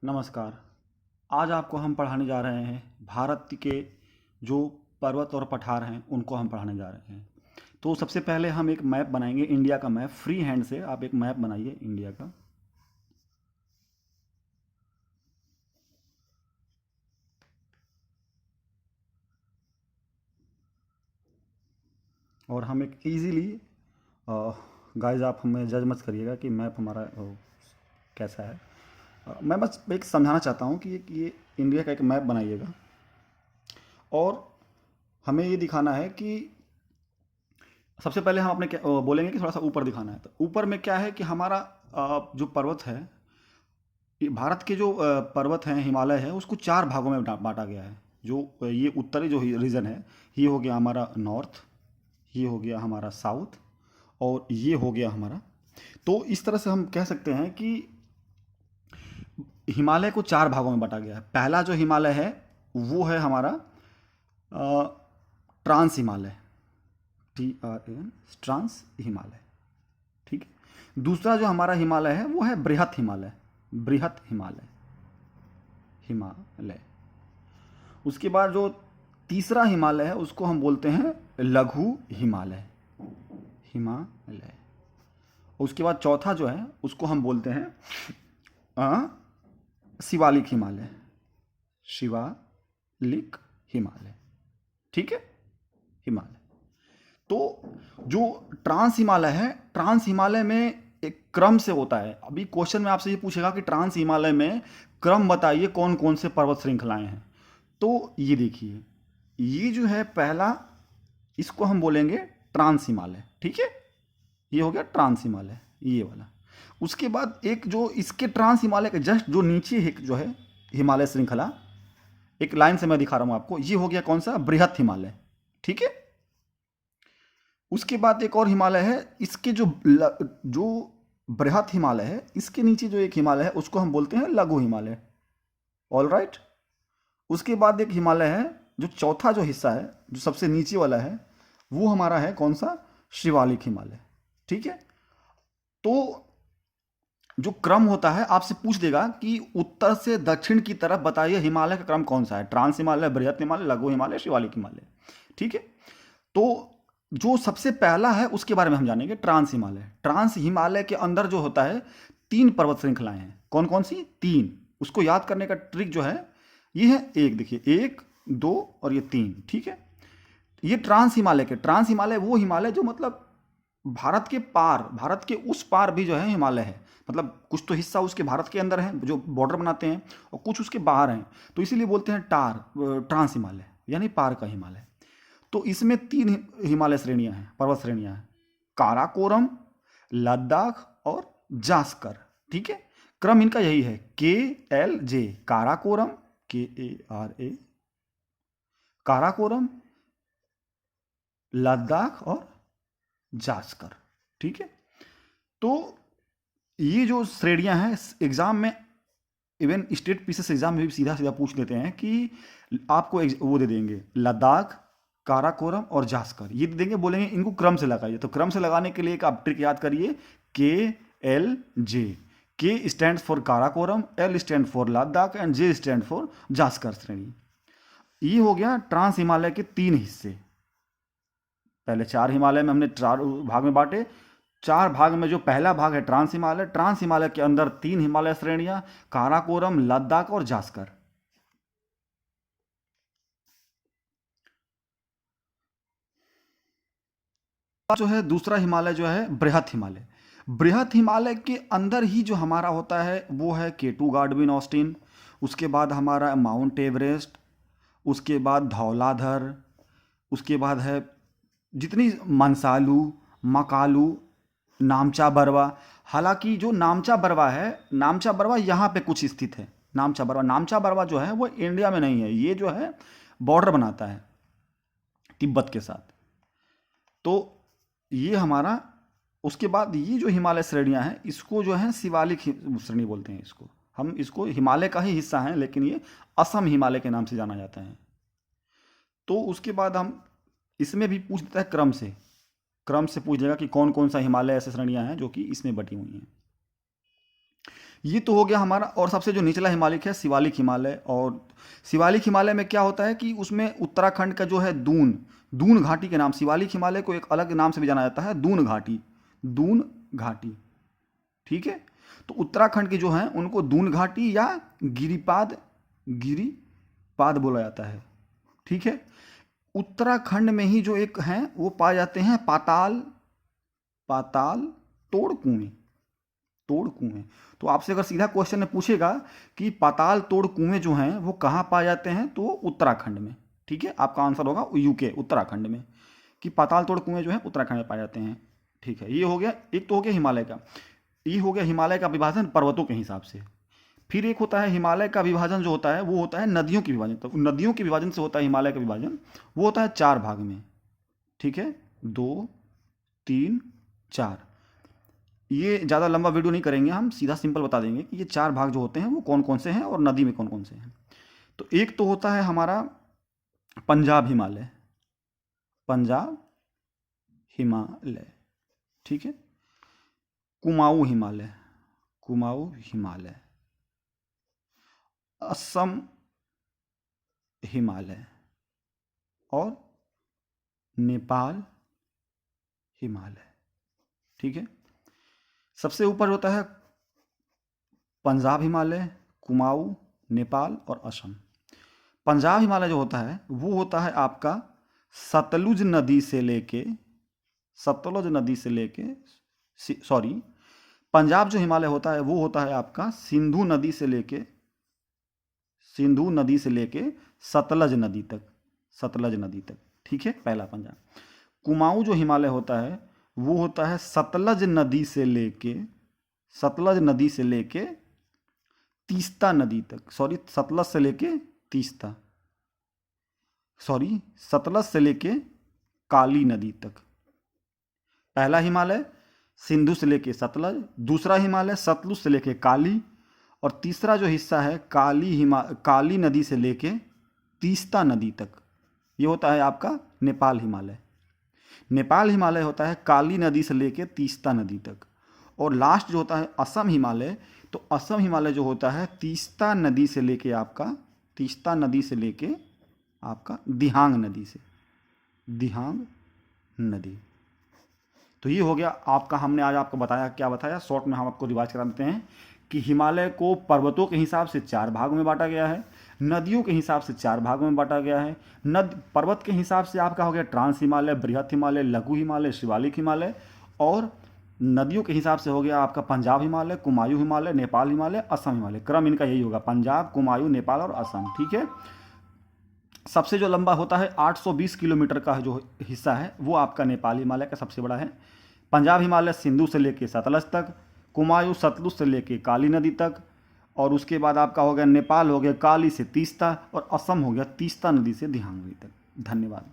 नमस्कार। आज आपको हम पढ़ाने जा रहे हैं भारत के जो पर्वत और पठार हैं उनको हम पढ़ाने जा रहे हैं। तो सबसे पहले हम एक मैप बनाएंगे, इंडिया का मैप। फ्री हैंड से आप एक मैप बनाइए इंडिया का। और हम एक इजीली, गाइस आप हमें जज मत करिएगा कि मैप हमारा कैसा है। मैं बस एक समझाना चाहता हूँ कि ये इंडिया का एक मैप बनाइएगा और हमें ये दिखाना है कि सबसे पहले हम अपने बोलेंगे कि थोड़ा सा ऊपर दिखाना है। तो ऊपर में क्या है कि हमारा जो पर्वत है, ये भारत के जो पर्वत हैं, हिमालय है, उसको चार भागों में बांटा गया है। जो ये उत्तरी जो रीजन है, ये हो गया हमारा नॉर्थ, ये हो गया हमारा साउथ और ये हो गया हमारा। तो इस तरह से हम कह सकते हैं कि हिमालय को चार भागों में बांटा गया है। पहला जो हिमालय है वो है हमारा trans Himalaya, TRAN, trans Himalaya. ठीक है। दूसरा जो हमारा हिमालय है वो है बृहत हिमालय, बृहत हिमालय, हिमालय। उसके बाद जो तीसरा हिमालय है उसको हम बोलते हैं लघु हिमालय, हिमालय। उसके बाद चौथा जो है उसको हम बोलते हैं शिवालिक हिमालय, शिवालिक हिमालय। ठीक है, हिमालय। तो जो ट्रांस हिमालय है, ट्रांस हिमालय में एक क्रम से होता है। अभी क्वेश्चन में आपसे ये पूछेगा कि ट्रांस हिमालय में क्रम बताइए कौन कौन से पर्वत श्रृंखलाएं हैं। तो ये देखिए, ये जो है पहला, इसको हम बोलेंगे ट्रांस हिमालय। ठीक है, ये हो गया ट्रांस हिमालय, ये वाला। उसके बाद एक जो इसके ट्रांस हिमालय के जस्ट जो नीचे एक जो है हिमालय श्रृंखला, एक लाइन से मैं दिखा रहा हूं आपको, ये हो गया कौन सा, बृहत हिमालय। ठीक है। उसके बाद एक और हिमालय है, इसके जो बृहत हिमालय है, इसके नीचे जो एक हिमालय है उसको हम बोलते हैं लघु हिमालय। All right. उसके बाद एक हिमालय है, जो चौथा जो हिस्सा है, जो सबसे नीचे वाला है, वो हमारा है कौन सा, शिवालिक हिमालय। ठीक है। तो जो क्रम होता है, आपसे पूछ देगा कि उत्तर से दक्षिण की तरफ बताइए हिमालय का क्रम कौन सा है, ट्रांस हिमालय, बृहत हिमालय, लघु हिमालय, शिवालिक हिमालय। ठीक है। तो जो सबसे पहला है उसके बारे में हम जानेंगे, ट्रांस हिमालय। ट्रांस हिमालय के अंदर जो होता है, तीन पर्वत श्रृंखलाएं हैं। कौन कौन सी, तीन। उसको याद करने का ट्रिक जो है ये है, एक देखिए, एक, दो और ये तीन। ठीक है। ये ट्रांस हिमालय के, ट्रांस हिमालय वो हिमालय जो मतलब भारत के पार, भारत के उस पार भी जो है हिमालय है। मतलब कुछ तो हिस्सा उसके भारत के अंदर है जो बॉर्डर बनाते हैं, और कुछ उसके बाहर हैं, तो इसीलिए बोलते हैं ट्रांस हिमालय, यानी पार का हिमालय। तो इसमें तीन हिमालय श्रेणियां हैं, पर्वत श्रेणियां हैं, काराकोरम, लद्दाख और जास्कर। ठीक है। क्रम इनका यही है, KLJ, काराकोरम, KARA, काराकोरम, लद्दाख और जास्कर। ठीक है। तो ये जो श्रेणियां हैं एग्जाम में, इवन स्टेट पीसीएस एग्जाम में भी सीधा सीधा पूछ लेते हैं कि आपको वो दे देंगे, लद्दाख, काराकोरम और जास्कर, ये दे देंगे, बोलेंगे इनको क्रम से लगाइए। तो क्रम से लगाने के लिए एक आप ट्रिक याद करिए, KLJ। K stand for Karakoram, L stand for Ladakh and J stand for Zanskar श्रेणी। ये हो गया ट्रांस हिमालय के तीन हिस्से। पहले चार हिमालय में हमने चार भाग में बांटे। चार भाग में जो पहला भाग है ट्रांस हिमालय, ट्रांस हिमालय के अंदर तीन हिमालय श्रेणियां, काराकोरम, लद्दाख और जास्कर। जो है दूसरा हिमालय जो है बृहत हिमालय। बृहत हिमालय के अंदर ही जो हमारा होता है वो है K2 गार्डविन ऑस्टिन, उसके बाद हमारा माउंट एवरेस्ट, उसके बाद धौलाधर, उसके बाद है जितनी मनसालू, मकालू, नामचा बरवा। हालांकि जो नामचा बरवा है, नामचा बरवा यहाँ पे कुछ स्थित है। नामचा बरवा जो है वो इंडिया में नहीं है, ये जो है बॉर्डर बनाता है तिब्बत के साथ। तो ये हमारा, उसके बाद ये जो हिमालय श्रेणियां हैं इसको जो है शिवालिक श्रेणी बोलते हैं। इसको हम, इसको हिमालय का ही हिस्सा है, लेकिन ये असम हिमालय के नाम से जाना जाता है। तो उसके बाद हम इसमें भी पूछ देता है क्रम से, क्रम से पूछ देगा कि कौन कौन सा हिमालय ऐसे श्रेणियां हैं जो कि इसमें बटी हुई हैं। ये तो हो गया हमारा। और सबसे जो निचला हिमालय है शिवालिक हिमालय। और शिवालिक हिमालय में क्या होता है कि उसमें उत्तराखंड का जो है दून घाटी के नाम, शिवालिक हिमालय को एक अलग नाम से भी जाना जाता है, दून घाटी। ठीक है, तो उत्तराखंड के जो हैं उनको दून घाटी या गिरिपाद बोला जाता है। ठीक है, उत्तराखंड में ही जो एक हैं वो पाए जाते हैं पाताल तोड़ कुएं। तो आपसे अगर सीधा क्वेश्चन में पूछेगा कि पाताल तोड़ कुएं जो हैं वो कहाँ पाए जाते हैं, तो उत्तराखंड में। ठीक है, आपका आंसर होगा यूके, उत्तराखंड में, कि पाताल तोड़ कुएं जो है उत्तराखंड में पाए जाते हैं। ठीक है, ये हो गया, एक तो हो गया हिमालय का, ये हो गया हिमालय का विभाजन पर्वतों के हिसाब से। फिर एक होता है हिमालय का विभाजन जो होता है वो होता है नदियों के विभाजन। तो नदियों के विभाजन से होता है हिमालय का विभाजन, वो होता है 4 भाग में। ठीक है, 2, 3, 4। ये ज़्यादा लंबा वीडियो नहीं करेंगे, हम सीधा सिंपल बता देंगे कि ये 4 भाग जो होते हैं वो कौन कौन से हैं और नदी में कौन कौन से हैं। तो एक तो होता है हमारा पंजाब हिमालय। ठीक है, कुमाऊं हिमालय, असम हिमालय और नेपाल हिमालय। ठीक है, सबसे ऊपर होता है पंजाब हिमालय, कुमाऊं, नेपाल और असम। पंजाब हिमालय जो होता है वो होता है आपका सतलुज नदी से लेके सॉरी, पंजाब जो हिमालय होता है वो होता है आपका सिंधु नदी से लेके सतलज नदी तक। ठीक है, पहला पंजाब। कुमाऊं जो हिमालय होता है वो होता है सतलज नदी से लेके तीस्ता नदी तक। सतलज से लेके काली नदी तक। पहला हिमालय सिंधु से लेके सतलज, दूसरा हिमालय सतलुज से लेके काली, और तीसरा जो हिस्सा है काली नदी से लेके तीस्ता नदी तक, ये होता है आपका नेपाल हिमालय होता है काली नदी से लेके तीस्ता नदी तक। और लास्ट जो होता है असम हिमालय, तो असम हिमालय जो होता है तीस्ता नदी से लेके आपका दिहांग नदी। तो ये हो गया आपका, हमने आज आपको क्या बताया शॉर्ट में, हम आपको रिवाइज करा देते हैं कि हिमालय को पर्वतों के हिसाब से 4 भागों में बांटा गया है, नदियों के हिसाब से 4 भागों में बांटा गया है। पर्वत के हिसाब से आपका हो गया ट्रांस हिमालय, बृहत हिमालय, लघु हिमालय, शिवालिक हिमालय, और नदियों के हिसाब से हो गया आपका पंजाब हिमालय, कुमायूं हिमालय, नेपाल हिमालय, असम हिमालय। क्रम इनका यही होगा, पंजाब, कुमायूं, नेपाल और असम। ठीक है, सबसे जो लंबा होता है 820 किलोमीटर का जो हिस्सा है वो आपका नेपाल हिमालय का सबसे बड़ा है। पंजाब हिमालय सिंधु से लेके सतलज तक, कुमायूं सतलुज से लेके काली नदी तक, और उसके बाद आपका हो गया नेपाल हो गया काली से तीस्ता, और असम हो गया तीस्ता नदी से दिहांग नदी तक। धन्यवाद।